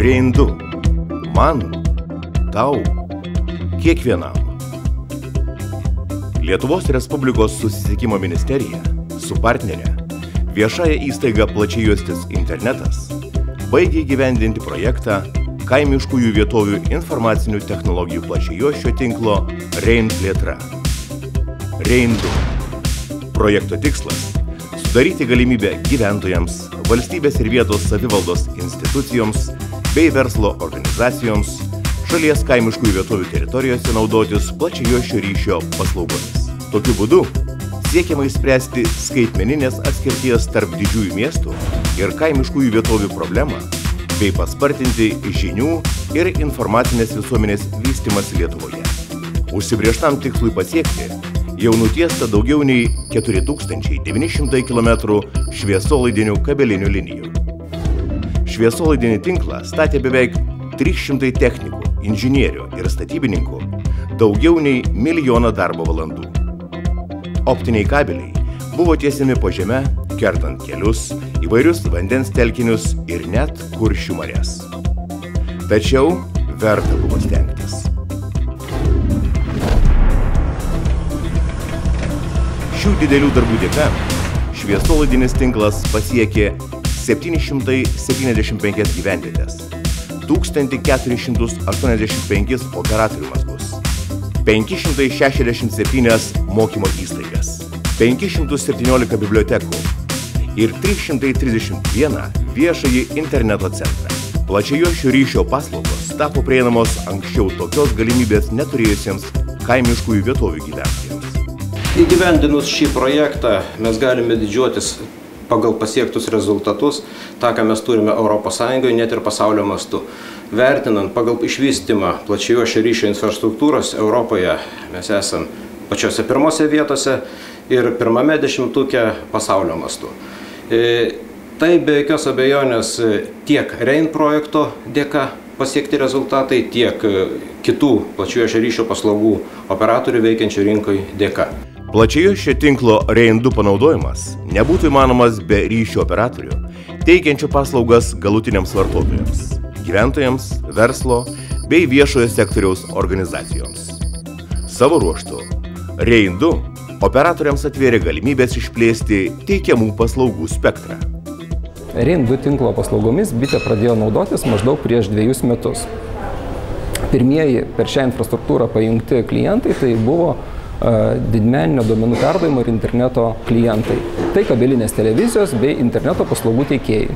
Rein 2. Man, tau, kiekvienam. Lietuvos Respublikos susisiekimo ministerija su partnere viešąją įstaigą Plačiajuostis internetas baigė įgyvendinti projektą kaimiškųjų vietovių informacinių technologijų plačiajuosčio tinklo Rein plėtra. Rein 2. Projekto tikslas – sudaryti galimybę gyventojams, valstybės ir vietos savivaldos institucijoms bei verslo organizacijoms šalies kaimiškųjų vietovių teritorijose naudotis plačiajuosčio ryšio paslaugomis. Tokiu būdu siekiama išspręsti skaitmeninės atskirties tarp didžiųjų miestų ir kaimiškųjų vietovių problemą bei paspartinti žinių ir informacinės visuomenės vystymąsi Lietuvoje. Užsibrėžtam tikslui pasiekti jau nutiesta daugiau nei 4900 km šviesolaidinių kabelinių linijų. Šviesolaidinį tinklą statė beveik 300 technikų, inžinierių ir statybininkų, daugiau nei 1 milijoną darbo valandų. Optiniai kabeliai buvo tiesiami po žeme, kertant kelius, įvairius vandens telkinius ir net Kuršių marias. Tačiau verta buvo stengtis. Šių didelių darbų dėka šviesolaidinis tinklas pasiekė 775 gyvenvietės, 1485 operatorių mazgus, 567 mokymo įstaigas, 517 bibliotekų ir 331 viešąjį interneto centrą. Plačiajuosčio ryšio paslaugos tapo prieinamos anksčiau tokios galimybės neturėjusiems kaimiškųjų vietovių gyventojams. Įgyvendinus šį projektą mes galime didžiuotis pagal pasiektus rezultatus, tą, ką mes turime Europos Sąjungoje, net ir pasaulio mastu. Vertinant pagal išvystymą plačiajuosčio ryšio infrastruktūros Europoje, mes esam pačiose pirmose vietose ir pirmame dešimtuke pasaulio mastu. Tai be jokios abejonės tiek Rein projekto dėka pasiekti rezultatai, tiek kitų plačiajuosčio ryšio paslaugų operatorių veikiančių rinkoje dėka. Plačiajuosčio tinklo Rein 2 panaudojimas nebūtų įmanomas be ryšio operatorių, teikiančių paslaugas galutiniams vartotojams, gyventojams, verslo bei viešojo sektoriaus organizacijoms. Savo ruožtu, Rein 2 operatoriams atvėrė galimybės išplėsti teikiamų paslaugų spektrą. Rein 2 tinklo paslaugomis bitė pradėjo naudotis maždaug prieš 2 metus. Pirmieji per šią infrastruktūrą pajungti klientai tai buvo didmeninio duomenų perdavimo ir interneto klientai. Tai kabelinės televizijos bei interneto paslaugų teikėjai.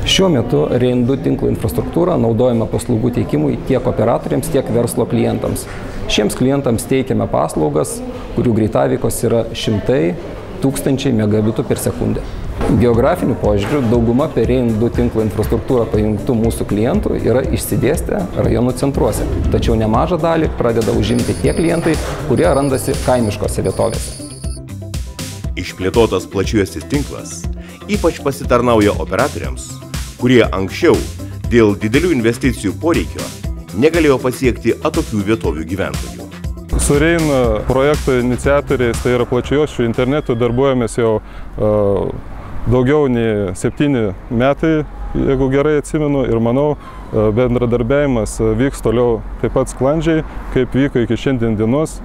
Šiuo metu Rein 2 tinklo infrastruktūra naudojama paslaugų teikimui tiek operatoriams, tiek verslo klientams. Šiems klientams teikiame paslaugas, kurių greitaveikos yra 100 megabitų per sekundę. Geografiniu požiūriu dauguma per Rein 2 tinklo infrastruktūrą pajungtų mūsų klientų yra išsidėstę rajonų centruose, tačiau nemažą dalį pradeda užimti tie klientai, kurie randasi kaimiškose vietovėse. Išplėtotas plačiajuostis tinklas ypač pasitarnauja operatoriams, kurie anksčiau dėl didelių investicijų poreikio negalėjo pasiekti atokių vietovių gyventojų. Su Rein projekto iniciatoriais, tai yra plačiajuosčių internetu, darbuojamės jau daugiau nei 7 metai, jeigu gerai atsimenu, ir manau, bendradarbiavimas vyks toliau taip pat sklandžiai, kaip vyko iki šiandien dienos,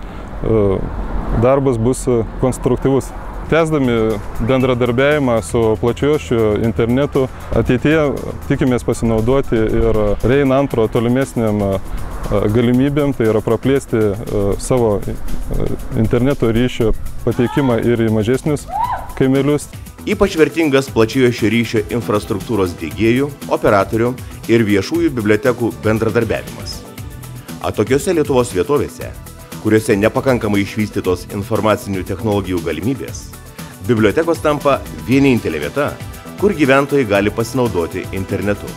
darbas bus konstruktyvus. Tęsdami bendradarbiavimą su plačiajuosčiu internetu, ateityje tikimės pasinaudoti ir Rein 2 tolimesniam galimybėm, tai yra praplėsti savo interneto ryšio pateikimą ir į mažesnius kaimelius. Ypač vertingas plačiajuosčio ryšio infrastruktūros diegėjų, operatorių ir viešųjų bibliotekų bendradarbiavimas. Atokiose Lietuvos vietovėse, kuriuose nepakankamai išvystytos informacinių technologijų galimybės, bibliotekos tampa vienintelė vieta, kur gyventojai gali pasinaudoti internetu.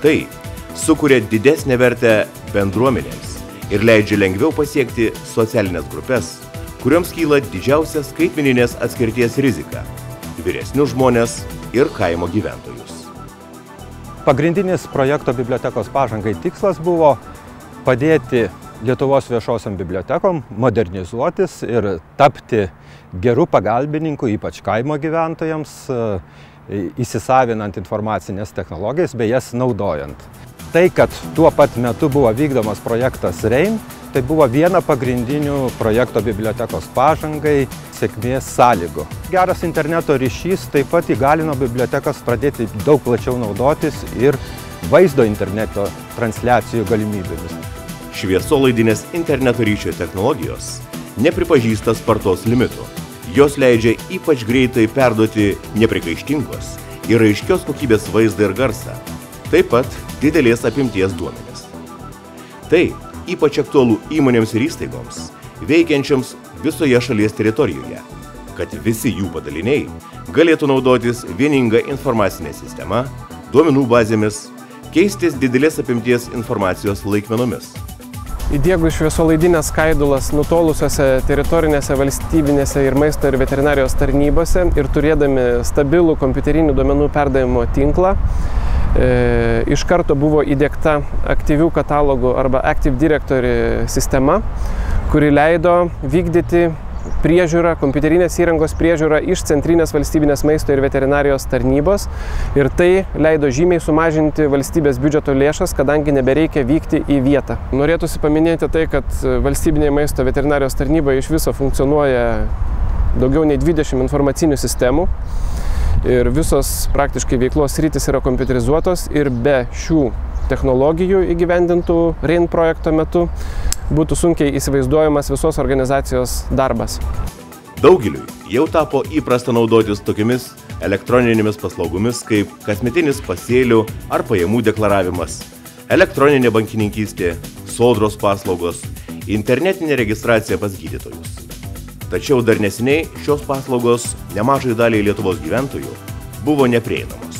Tai sukuria didesnę vertę bendruomenėms ir leidžia lengviau pasiekti socialinės grupės, kurioms kyla didžiausia skaitmeninės atskirties rizika – vyresnius žmonės ir kaimo gyventojus. Pagrindinis projekto bibliotekos pažangai tikslas buvo padėti Lietuvos viešosiom bibliotekom modernizuotis ir tapti gerų pagalbininkų, ypač kaimo gyventojams, įsisavinant informacinės technologijas bei jas naudojant. Tai, kad tuo pat metu buvo vykdomas projektas REIN, tai buvo viena pagrindinių projekto bibliotekos pažangai sėkmės sąlygų. Geras interneto ryšys taip pat įgalino bibliotekas pradėti daug plačiau naudotis ir vaizdo interneto transliacijų galimybėmis. Šviesolaidinės interneto ryšio technologijos nepripažįsta spartos limitų. Jos leidžia ypač greitai perduoti neprikaištingos ir aiškios kokybės vaizdą ir garsą, taip pat didelės apimties duomenis. Tai ypač aktualu įmonėms ir įstaigoms, veikiančiams visoje šalies teritorijoje, kad visi jų padaliniai galėtų naudotis vieninga informacinė sistema, duomenų bazėmis, keistis didelės apimties informacijos laikmenomis. Įdiegus šviesolaidinės skaidulas nutolusiose teritorinėse valstybinėse ir maisto ir veterinarijos tarnybose ir turėdami stabilų kompiuterinių duomenų perdavimo tinklą, iš karto buvo įdiegta aktyvių katalogų arba Active Directory sistema, kuri leido vykdyti priežiūrą, kompiuterinės įrangos priežiūrą iš centrinės valstybinės maisto ir veterinarijos tarnybos ir tai leido žymiai sumažinti valstybės biudžeto lėšas, kadangi nebereikia vykti į vietą. Norėtųsi paminėti tai, kad valstybinė maisto veterinarijos tarnyba iš viso funkcionuoja daugiau nei 20 informacinių sistemų ir visos praktiškai veiklos sritys yra kompiuterizuotos ir be šių technologijų įgyvendintų REIN projekto metu būtų sunkiai įsivaizduojamas visos organizacijos darbas. Daugeliui jau tapo įprasta naudotis tokiamis elektroninėmis paslaugomis kaip kasmetinis pasėlių ar pajamų deklaravimas, elektroninė bankininkystė, sodros paslaugos, internetinė registracija pas gydytojus. Tačiau dar neseniai šios paslaugos nemažai daliai Lietuvos gyventojų buvo neprieinamos.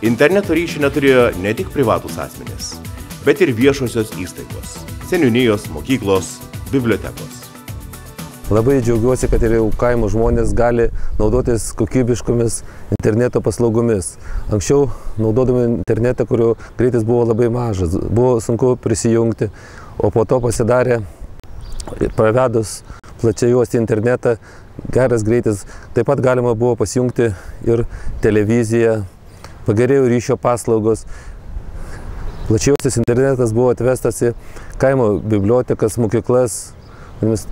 Interneto ryšį neturėjo ne tik privatūs asmenys, bet ir viešosios įstaigos, seniūnijos, mokyklos, bibliotekos. Labai džiaugiuosi, kad ir jau kaimo žmonės gali naudotis kokybiškomis interneto paslaugomis. Anksčiau, naudodami internetą, kurio greitis buvo labai mažas, buvo sunku prisijungti, o po to pasidarė, pravedus plačiajuostį internetą, geras greitis. Taip pat galima buvo pasijungti ir televiziją, pagerėjo ryšio paslaugos. Plačiajuostis internetas buvo atvestas į kaimo bibliotekas, mokyklas,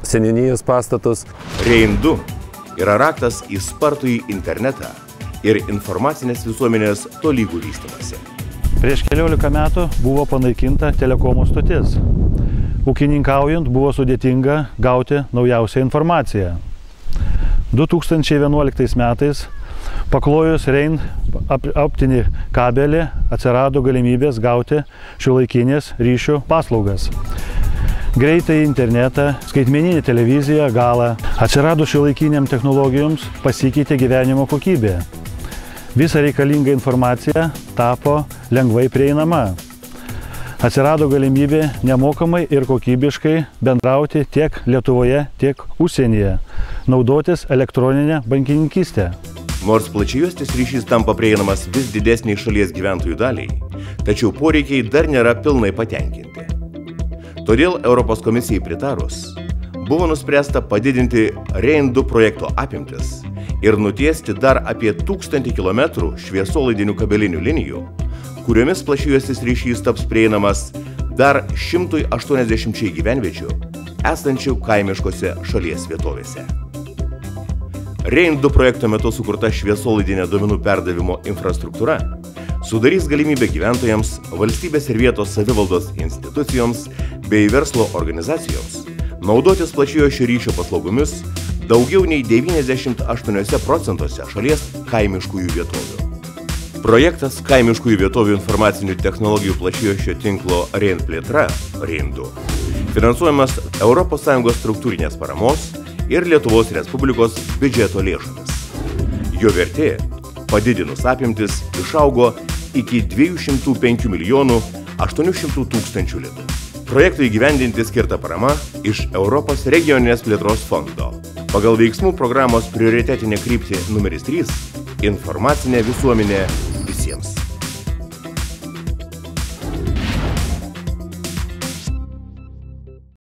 seniūnijos pastatus. REIN 2 yra raktas į spartųjį internetą ir informacinės visuomenės tolygų vystymąsi. Prieš 14 metų buvo panaikinta telekomo stotis. Ūkininkaujant buvo sudėtinga gauti naujausią informaciją. 2011 metais paklojus REIN optinį kabelį atsirado galimybės gauti šiuolaikinės ryšių paslaugas. Greitai internetą, skaitmeninė televizija, galą. Atsiradus šiuolaikiniam technologijoms pasikeitė gyvenimo kokybė. Visa reikalinga informacija tapo lengvai prieinama. Atsirado galimybė nemokamai ir kokybiškai bendrauti tiek Lietuvoje, tiek užsienyje, naudotis elektroninę bankininkystę. Nors plačiajuostis ryšys tampa prieinamas vis didesniai šalies gyventojų daliai, tačiau poreikiai dar nėra pilnai patenkinti. Todėl Europos komisijai pritarus, buvo nuspręsta padidinti REIN 2 projekto apimtis ir nutiesti dar apie 1000 km šviesolaidinių kabelinių linijų, kuriomis plačiajuostis ryšys taps prieinamas dar 180 gyvenviečių esančių kaimiškose šalies vietovėse. REIN 2 projekto metu sukurta šviesolaidinė duomenų perdavimo infrastruktūra sudarys galimybę gyventojams, valstybės ir vietos savivaldos institucijoms bei verslo organizacijoms naudotis plačiajuosčio ryšio paslaugomis daugiau nei 98% šalies kaimiškųjų vietovių. Projektas kaimiškųjų vietovių informacinių technologijų plačiajuosčio tinklo REIN plėtra REIN 2 finansuojamas ES struktūrinės paramos ir Lietuvos Respublikos biudžeto lėšomis. Jo vertė, padidinus apimtis, išaugo iki 205 milijonų 800 tūkstančių litų. Projektui įgyvendinti skirta parama iš Europos regioninės plėtros fondo. Pagal veiksmų programos prioritetinę kryptį numeris 3 – informacinė visuomenė